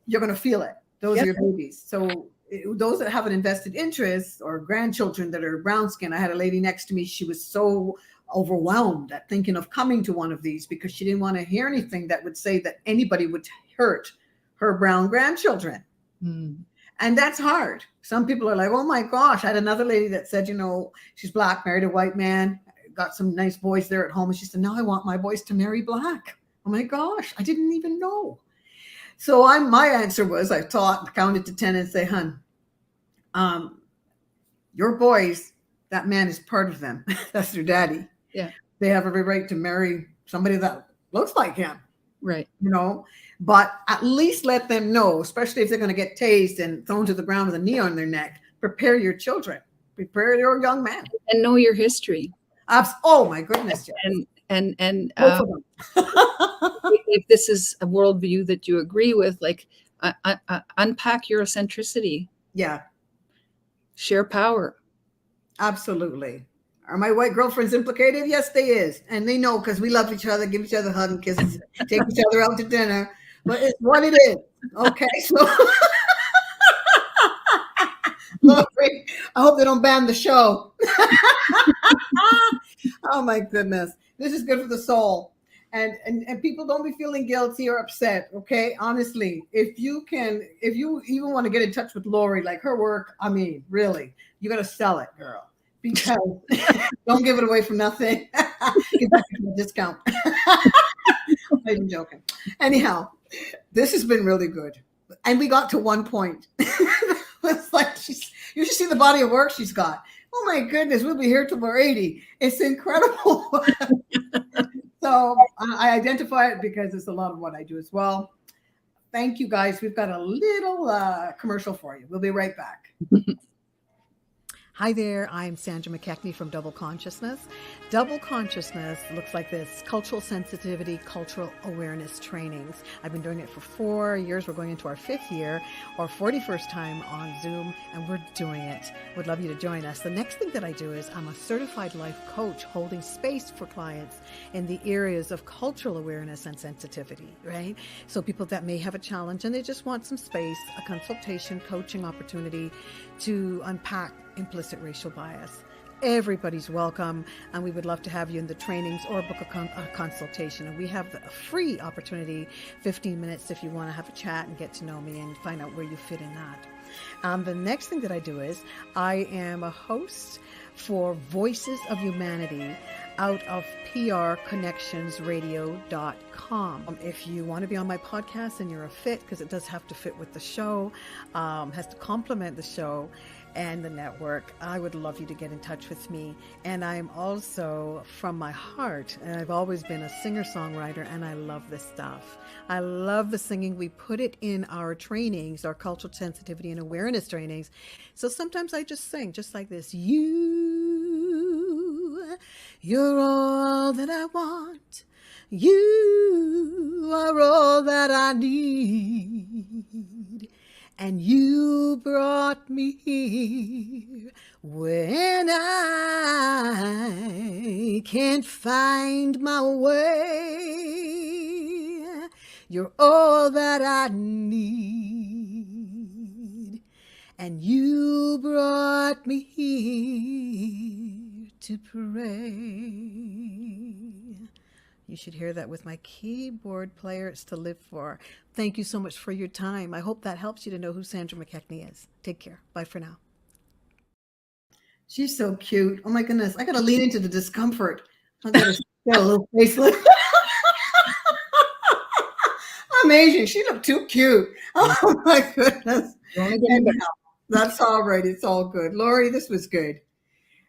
B: You're going to feel it. Those are your babies. So those that have an invested interest or grandchildren that are brown skin. I had a lady next to me. She was so overwhelmed at thinking of coming to one of these because she didn't want to hear anything that would say that anybody would hurt her brown grandchildren. And that's hard. Some people are like, oh my gosh. I had another lady that said, she's Black, married a white man, got some nice boys there at home. And she said, no, I want my boys to marry Black. Oh my gosh, I didn't even know. So my answer was, I counted to 10 and say, hun, your boys, that man is part of them. That's their daddy.
D: Yeah.
B: They have every right to marry somebody that looks like him,
D: Right.
B: but at least let them know, especially if they're going to get tased and thrown to the ground with a knee on their neck, prepare your children, prepare your young man.
D: And know your history.
B: Oh my goodness. Yes.
D: And
B: Both of them.
D: if this is a worldview that you agree with, like unpack Eurocentricity.
B: Yeah.
D: Share power.
B: Absolutely. Are my white girlfriends implicated? Yes, they is. And they know, because we love each other, give each other hugs and kisses, take each other out to dinner. But it's what it is. Okay. So Lorrie, I hope they don't ban the show. Oh my goodness. This is good for the soul. And people, don't be feeling guilty or upset. Okay. Honestly, if you even want to get in touch with Lorrie, like her work, I mean, really, you got to sell it, girl. Because don't give it away for nothing. Give back a discount. I'm even joking. Anyhow, this has been really good. And we got to one point. It's like, you should see the body of work she's got. Oh my goodness, we'll be here till we're 80. It's incredible. So I identify it because it's a lot of what I do as well. Thank you, guys. We've got a little commercial for you. We'll be right back. Hi there, I'm Sandra McKechnie from Double Consciousness. Double Consciousness looks like this: cultural sensitivity, cultural awareness trainings. I've been doing it for 4 years. We're going into our 5th year, our 41st time on Zoom, and we're doing it. Would love you to join us. The next thing that I do is I'm a certified life coach holding space for clients in the areas of cultural awareness and sensitivity, right? So people that may have a challenge and they just want some space, a consultation, coaching opportunity to unpack implicit racial bias. Everybody's welcome, and we would love to have you in the trainings or book a consultation. And we have a free opportunity, 15 minutes, if you want to have a chat and get to know me and find out where you fit in that. The next thing that I do is I am a host for Voices of Humanity out of prconnectionsradio.com. If you want to be on my podcast and you're a fit, because it does have to fit with the show, has to complement the show and the network, I would love you to get in touch with me. And I'm also, from my heart, and I've always been a singer-songwriter, and I love this stuff. I love the singing. We put it in our trainings, our cultural sensitivity and awareness trainings. So sometimes I just sing just like this. You're all that I want. You are all that I need. And you brought me here when I can't find my way. You're all that I need. And you brought me here to pray. You should hear that with my keyboard player. It's to live for. Thank you so much for your time. I hope that helps you to know who Sandra McKechnie is. Take care. Bye for now. She's so cute. Oh my goodness. I got to lean into the discomfort. I got to get a little facelift. I'm Asian. She looked too cute. Oh my goodness. That's all right. It's all good. Lorrie, this was good.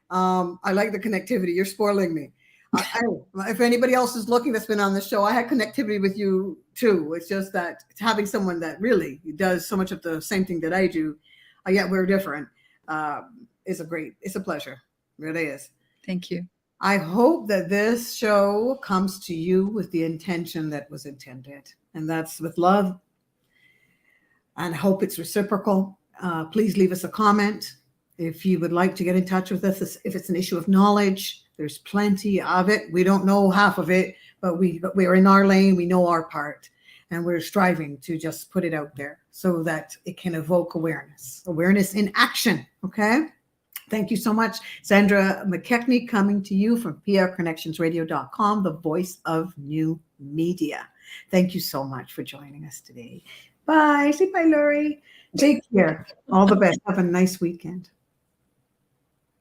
B: I like the connectivity. You're spoiling me. If anybody else is looking that's been on the show, I had connectivity with you too. It's just that having someone that really does so much of the same thing that I do, yet we're different, it's a pleasure. It really is.
D: Thank you.
B: I hope that this show comes to you with the intention that was intended, and that's with love, and I hope it's reciprocal. Please leave us a comment. If you would like to get in touch with us, if it's an issue of knowledge, there's plenty of it. We don't know half of it, but we're in our lane. We know our part, and we're striving to just put it out there so that it can evoke awareness in action. Okay. Thank you so much. Sandra McKechnie coming to you from prconnectionsradio.com, the voice of new media. Thank you so much for joining us today. Bye. Say bye, Lorrie. Take care. All the best. Have a nice weekend.